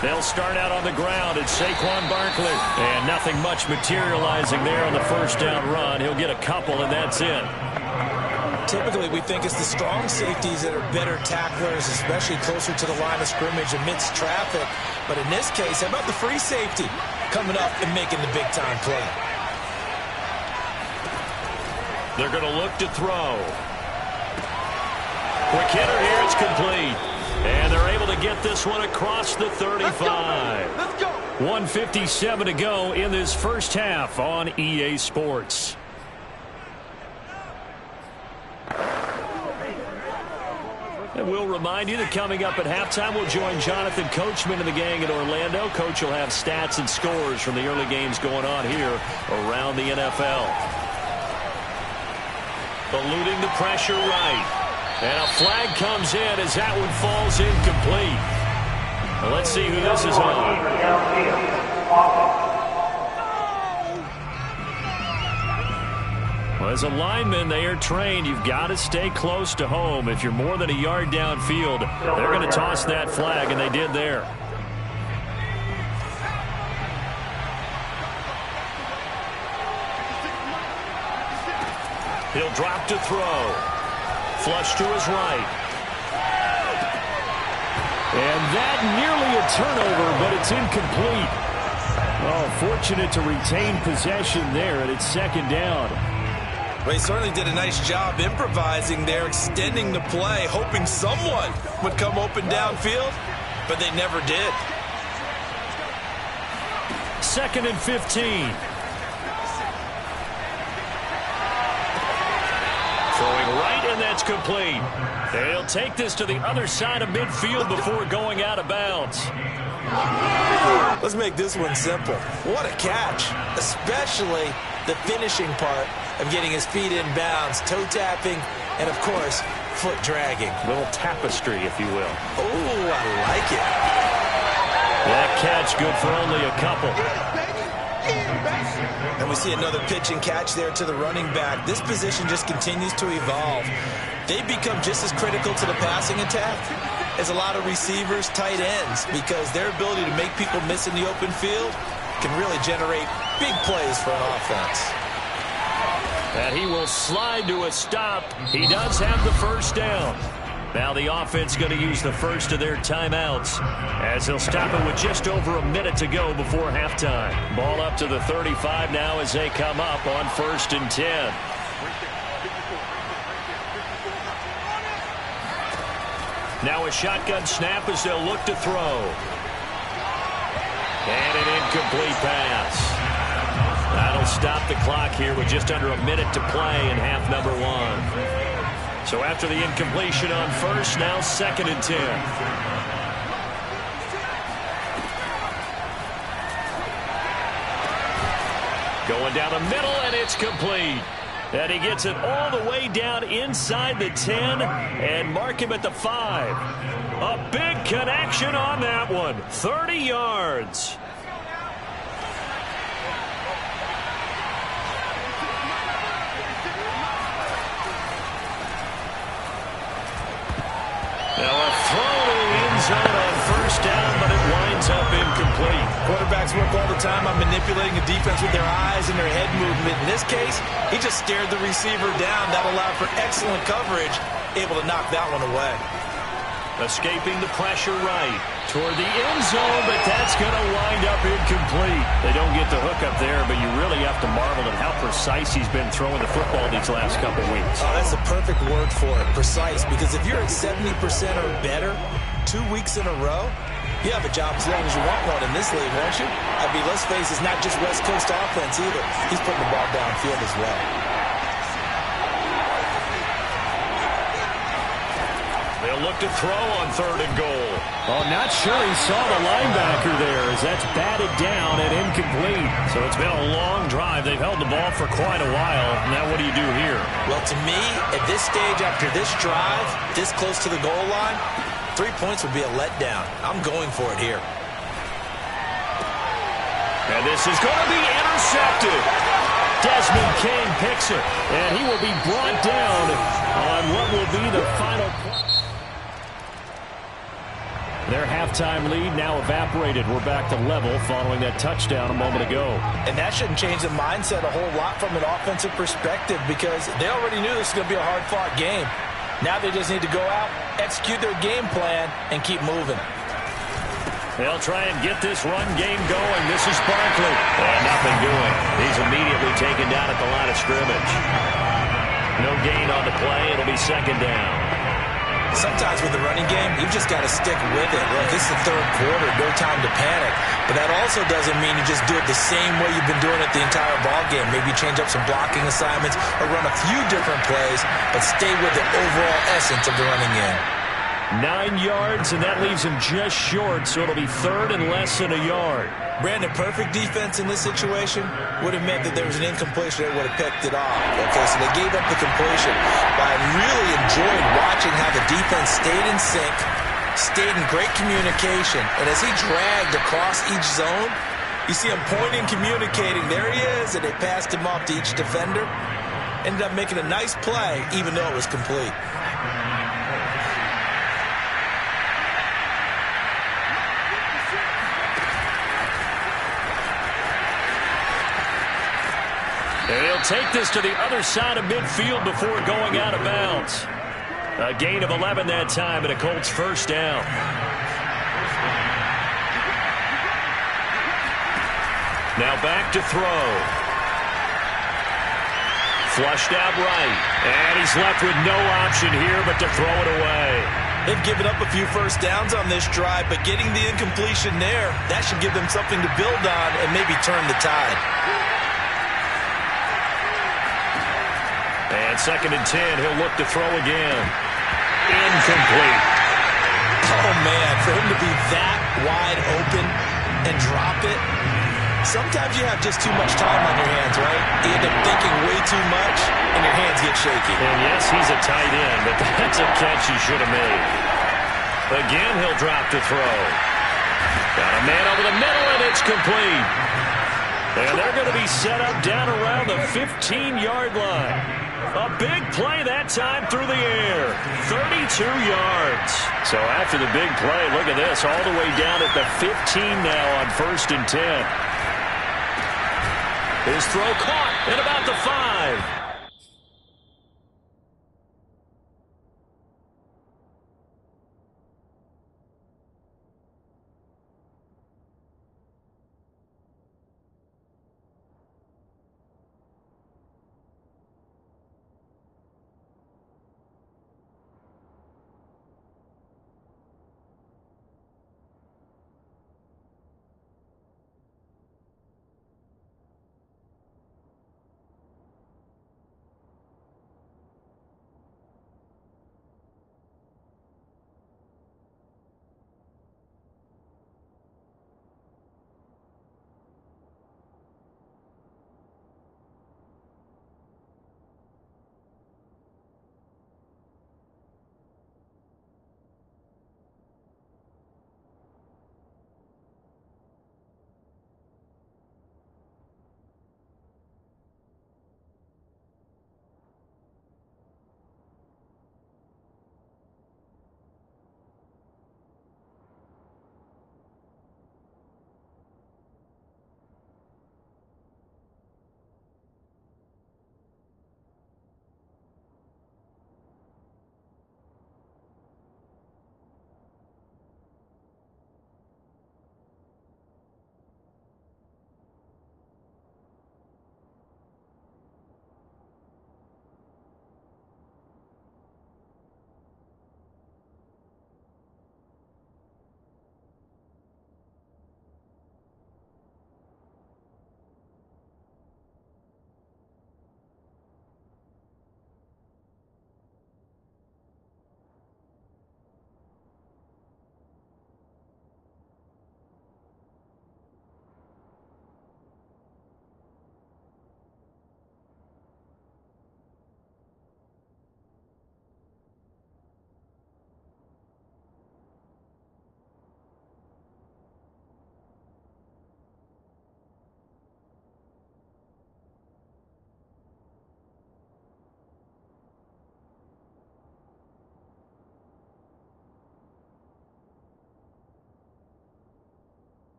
They'll start out on the ground. It's Saquon Barkley. And nothing much materializing there on the first down run. He'll get a couple, and that's it. Typically, we think it's the strong safeties that are better tacklers, especially closer to the line of scrimmage amidst traffic. But in this case, how about the free safety coming up and making the big-time play? They're going to look to throw. Quick hitter here. It's complete. And they're able to get this one across the 35. Let's go. 1:57 to go in this first half on EA Sports. And we'll remind you that coming up at halftime, we'll join Jonathan Coachman and the gang in Orlando. Coach will have stats and scores from the early games going on here around the NFL. Eluding the pressure right. And a flag comes in as that one falls incomplete. Well, let's see who this is on. Well, as a lineman, they are trained. You've got to stay close to home. If you're more than a yard downfield, they're going to toss that flag, and they did there. He'll drop to throw. Flush to his right. And that nearly a turnover, but it's incomplete. Oh, fortunate to retain possession there, and it's second down. Well, he certainly did a nice job improvising there, extending the play, hoping someone would come open downfield, but they never did. 2nd and 15. Throwing right, and that's complete. They'll take this to the other side of midfield before going out of bounds. Let's make this one simple. What a catch, especially the finishing part of getting his feet in bounds, toe tapping, and of course, foot dragging. Little tapestry, if you will. Oh, I like it. That catch good for only a couple. And we see another pitch and catch there to the running back. This position just continues to evolve. They become just as critical to the passing attack as a lot of receivers, tight ends, because their ability to make people miss in the open field can really generate big plays for an offense. And he will slide to a stop. He does have the first down. Now the offense going to use the first of their timeouts as he'll stop it with just over a minute to go before halftime. Ball up to the 35 now as they come up on 1st and 10. Now a shotgun snap as they'll look to throw. And an incomplete pass. That'll stop the clock here with just under a minute to play in half number 1. So after the incompletion on first, now 2nd and 10. Going down the middle, and it's complete. And he gets it all the way down inside the 10 and mark him at the 5. A big connection on that one. 30 yards. Now a throw to the end zone on first down, but it winds up incomplete. Quarterbacks work all the time on manipulating the defense with their eyes and their head movement. In this case, he just stared the receiver down. That allowed for excellent coverage, able to knock that one away. Escaping the pressure right toward the end zone, but that's going to wind up incomplete. They don't get the hook up there, but you really have to marvel at how precise he's been throwing the football these last couple weeks. Oh, that's the perfect word for it, precise, because if you're at 70% or better 2 weeks in a row, you have a job as long as you want one in this league, won't you? I mean, let's face it, it's not just West Coast offense either. He's putting the ball downfield as well. They'll look to throw on 3rd and goal. Oh, not sure he saw the linebacker there as that's batted down and incomplete. So it's been a long drive. They've held the ball for quite a while. Now what do you do here? Well, to me, at this stage, after this drive, this close to the goal line, 3 points would be a letdown. I'm going for it here. And this is going to be intercepted. Desmond King picks it, and he will be brought down on what will be the final play. Their halftime lead now evaporated. We're back to level following that touchdown a moment ago. And that shouldn't change the mindset a whole lot from an offensive perspective because they already knew this was going to be a hard-fought game. Now they just need to go out, execute their game plan, and keep moving. They'll try and get this run game going. This is Barkley. And nothing doing. He's immediately taken down at the line of scrimmage. No gain on the play. It'll be second down. Sometimes with the running game, you've just got to stick with it. Look, it's the third quarter, no time to panic. But that also doesn't mean you just do it the same way you've been doing it the entire ball game. Maybe change up some blocking assignments or run a few different plays, but stay with the overall essence of the running game. 9 yards, and that leaves him just short, so it'll be third and less than a yard. Brandon, perfect defense in this situation would have meant that there was an incompletion that would have picked it off. Okay, so they gave up the completion. But I really enjoyed watching how the defense stayed in sync, stayed in great communication, and as he dragged across each zone, you see him pointing, communicating. There he is, and they passed him off to each defender. Ended up making a nice play, even though it was complete. And he'll take this to the other side of midfield before going out of bounds. A gain of 11 that time, and a Colts first down. Now back to throw. Flushed out right. And he's left with no option here but to throw it away. They've given up a few first downs on this drive, but getting the incompletion there, that should give them something to build on and maybe turn the tide. And second and 10, he'll look to throw again. Incomplete. Oh, man, for him to be that wide open and drop it, sometimes you have just too much time on your hands, right? You end up thinking way too much, and your hands get shaky. And yes, he's a tight end, but that's a catch he should have made. Again, he'll drop to throw. Got a man over the middle, and it's complete. And they're going to be set up down around the 15-yard line. A big play that time through the air. 32 yards. So after the big play, look at this. All the way down at the 15 now on first and 10. His throw caught at about the 5.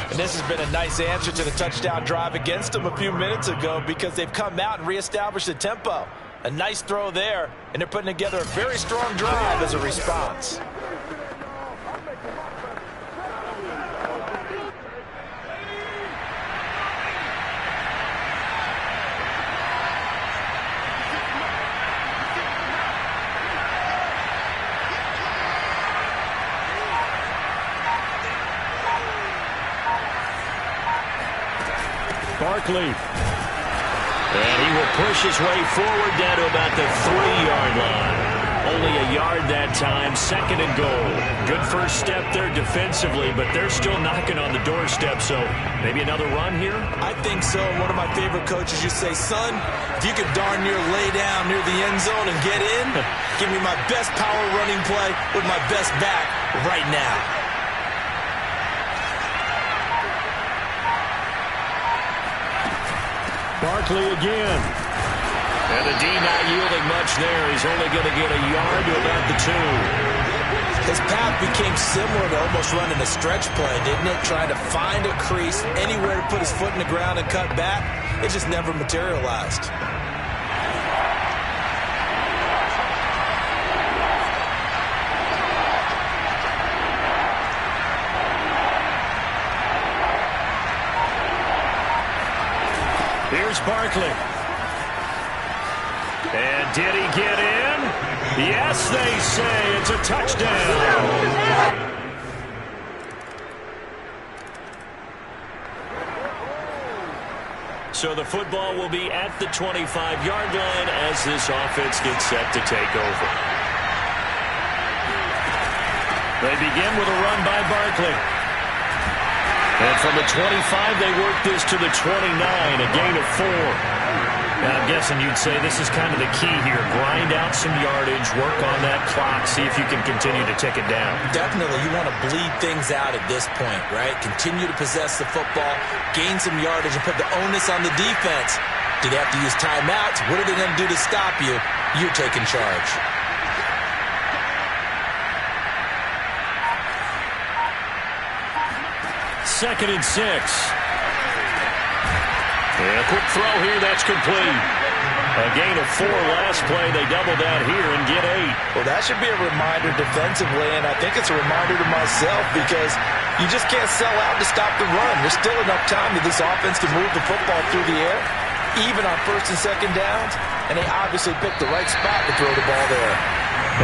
And this has been a nice answer to the touchdown drive against them a few minutes ago because they've come out and reestablished the tempo. A nice throw there, and they're putting together a very strong drive as a response. Barkley. And he will push his way forward down to about the 3-yard line. Only a yard that time, 2nd and goal. Good first step there defensively, but they're still knocking on the doorstep, so maybe another run here? I think so. One of my favorite coaches used to say, son, if you could darn near lay down near the end zone and get in, give me my best power running play with my best back right now. Barkley again. And the D not yielding much there. He's only going to get a yard to about the 2. His path became similar to almost running a stretch play, didn't it? Trying to find a crease, anywhere to put his foot in the ground and cut back. It just never materialized. Here's Barkley. And did he get in? Yes, they say it's a touchdown. So the football will be at the 25-yard line as this offense gets set to take over. They begin with a run by Barkley. And from the 25, they work this to the 29, a gain of 4. Now, I'm guessing you'd say this is kind of the key here. Grind out some yardage, work on that clock, see if you can continue to tick it down. Definitely. You want to bleed things out at this point, right? Continue to possess the football, gain some yardage, and put the onus on the defense. Do they have to use timeouts? What are they going to do to stop you? You're taking charge. Second and 6. And a quick throw here, that's complete. A gain of 4 last play. They double that here and get 8. Well, that should be a reminder defensively, and I think it's a reminder to myself because you just can't sell out to stop the run. There's still enough time for this offense to move the football through the air, even on 1st and 2nd downs, and they obviously picked the right spot to throw the ball there.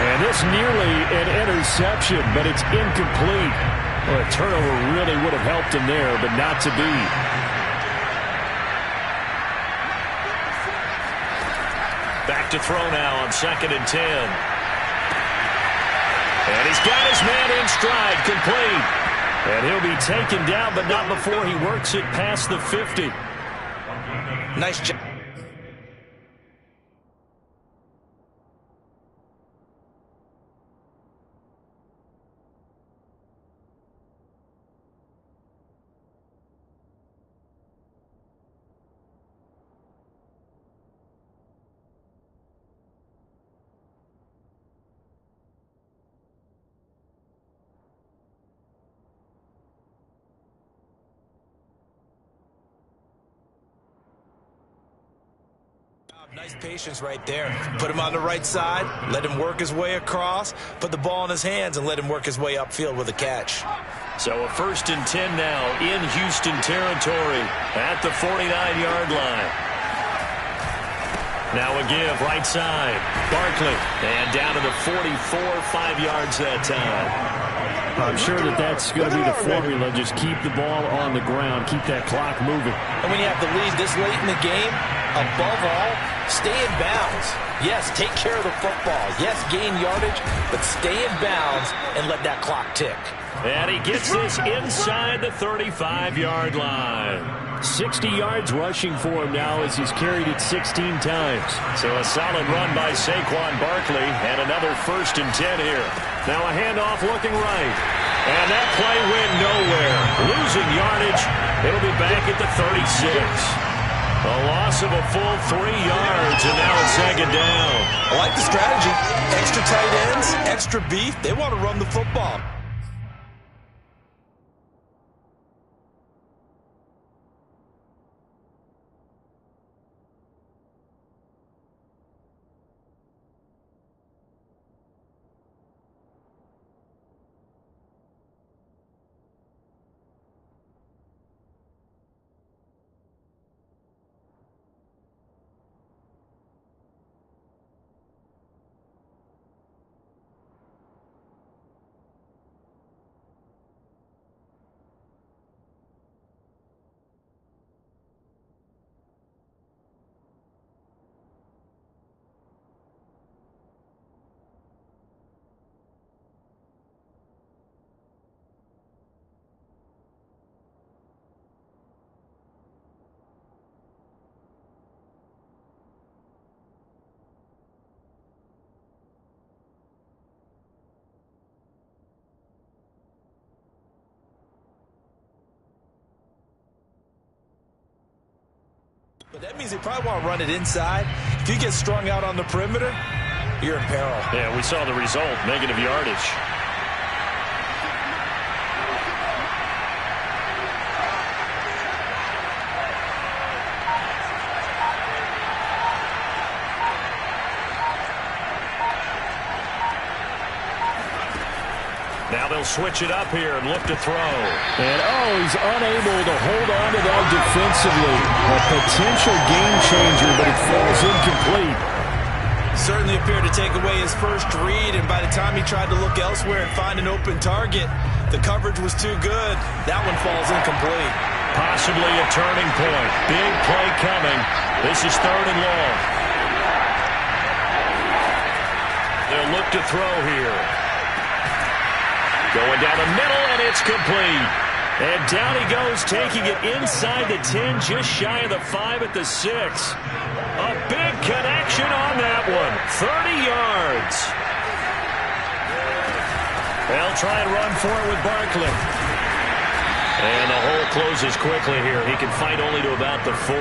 And this nearly an interception, but it's incomplete. Well, a turnover really would have helped him there, but not to be. Back to throw now on 2nd and 10. And he's got his man in stride, complete. And he'll be taken down, but not before he works it past the 50. Nice job. Nice patience right there. Put him on the right side, let him work his way across, put the ball in his hands, and let him work his way upfield with a catch. So a 1st and 10 now in Houston territory at the 49-yard line. Now a give, right side. Barkley, and down to the 44, 5 yards that time. I'm sure that's going to be the formula. Just keep the ball on the ground, keep that clock moving. And when you have the lead this late in the game, above all, stay in bounds. Yes, take care of the football. Yes, gain yardage, but stay in bounds and let that clock tick. And he gets this inside the 35-yard line. 60 yards rushing for him now as he's carried it 16 times. So a solid run by Saquon Barkley and another 1st and 10 here. Now a handoff looking right. And that play went nowhere. Losing yardage. It'll be back at the 36. A loss of a full 3 yards, and now it's second down. I like the strategy. Extra tight ends, extra beef. They want to run the football. But that means they probably want to run it inside. If you get strung out on the perimeter, you're in peril. Yeah, we saw the result, negative yardage. Now they'll switch it up here and look to throw. And he's unable to hold on to that defensively. A potential game changer, but it falls incomplete. Certainly appeared to take away his first read, and by the time he tried to look elsewhere and find an open target, the coverage was too good. That one falls incomplete. Possibly a turning point. Big play coming. This is 3rd and long. They'll look to throw here. Going down the middle, and it's complete. And down he goes, taking it inside the 10, just shy of the 5 at the 6. A big connection on that one. 30 yards. They'll try and run for it with Barkley. And the hole closes quickly here. He can fight only to about the 4.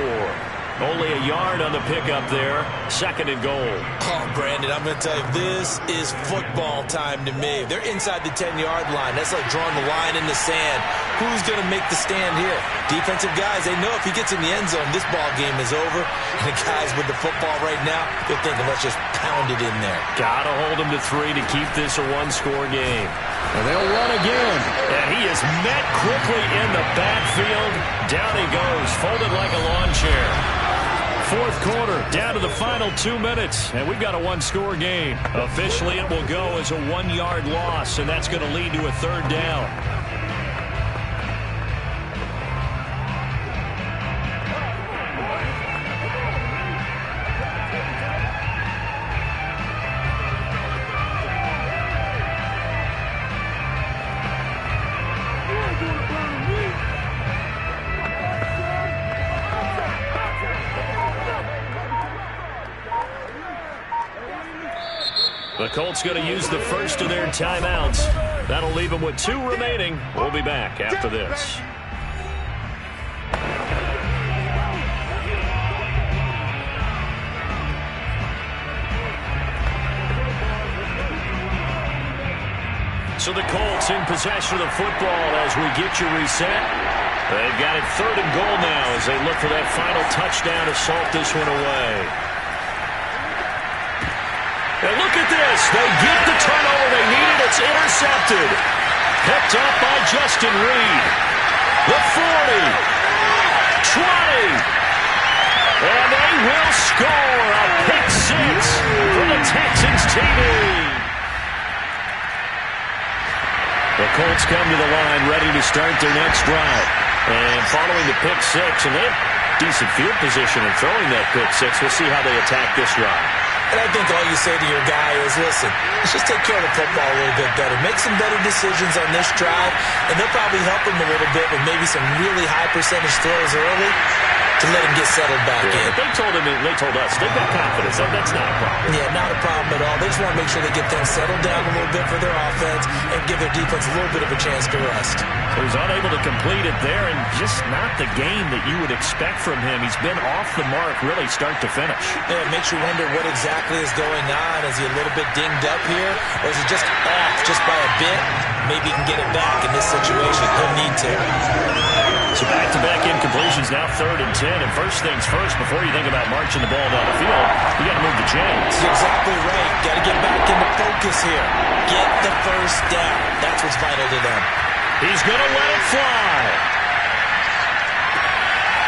Only a yard on the pickup there. 2nd and goal. Oh, Brandon, I'm going to tell you, this is football time to me. They're inside the 10-yard line. That's like drawing the line in the sand. Who's going to make the stand here? Defensive guys, they know if he gets in the end zone, this ball game is over. And the guys with the football right now, they're thinking, let's just pound it in there. Got to hold him to 3 to keep this a one-score game. And they'll run again. And he is met quickly in the backfield. Down he goes, folded like a lawn chair. 4th quarter, down to the final 2 minutes, and we've got a one-score game. Officially, it will go as a 1-yard loss, and that's going to lead to a 3rd down. The Colts going to use the first of their timeouts. That'll leave them with 2 remaining. We'll be back after this. So the Colts in possession of the football as we get you reset. They've got it 3rd and goal now as they look for that final touchdown to salt this one away. And look at this. They get the turnover they needed. It's intercepted. Picked up by Justin Reed. The 40. 20. And they will score a pick 6 for the Texans TV. The Colts come to the line ready to start their next drive. And following the pick 6, and they have decent field position in throwing that pick 6. We'll see how they attack this drive. And I think all you say to your guy is, listen, let's just take care of the football a little bit better. Make some better decisions on this drive, and they'll probably help him a little bit with maybe some really high percentage throws early. to let him get settled back in. They told us they've got confidence. That's not a problem. Yeah, not a problem at all. They just want to make sure they get things settled down a little bit for their offense and give their defense a little bit of a chance to rest. So he's unable to complete it there, and just not the game that you would expect from him. He's been off the mark really start to finish. Yeah, it makes you wonder what exactly is going on. Is he a little bit dinged up here, or is he just off just by a bit? Maybe he can get it back in this situation. He'll need to. So back-to-back incompletions, now 3rd and 10. And first things first, before you think about marching the ball down the field, you got to move the chains. You're exactly right. Got to get back into focus here. Get the first down. That's what's vital to them. He's going to let it fly.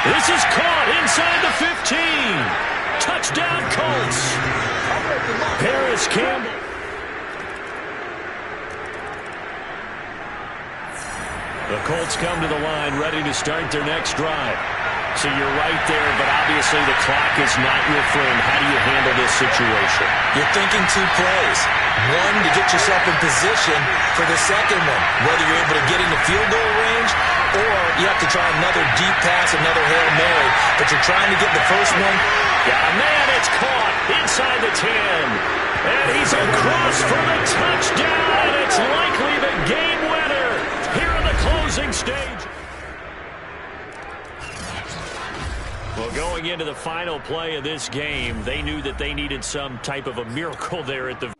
This is caught inside the 15. Touchdown, Colts. Paris Campbell. The Colts come to the line, ready to start their next drive. So you're right there, but obviously the clock is not your friend. How do you handle this situation? You're thinking 2 plays. One, to get yourself in position for the second one, whether you're able to get into field goal range or you have to try another deep pass, another Hail Mary. But you're trying to get the first one. Yeah, man, it's caught inside the 10. And he's across for the touchdown, and it's likely the game winner here in the closing stage. Well, going into the final play of this game, they knew that they needed some type of a miracle there at the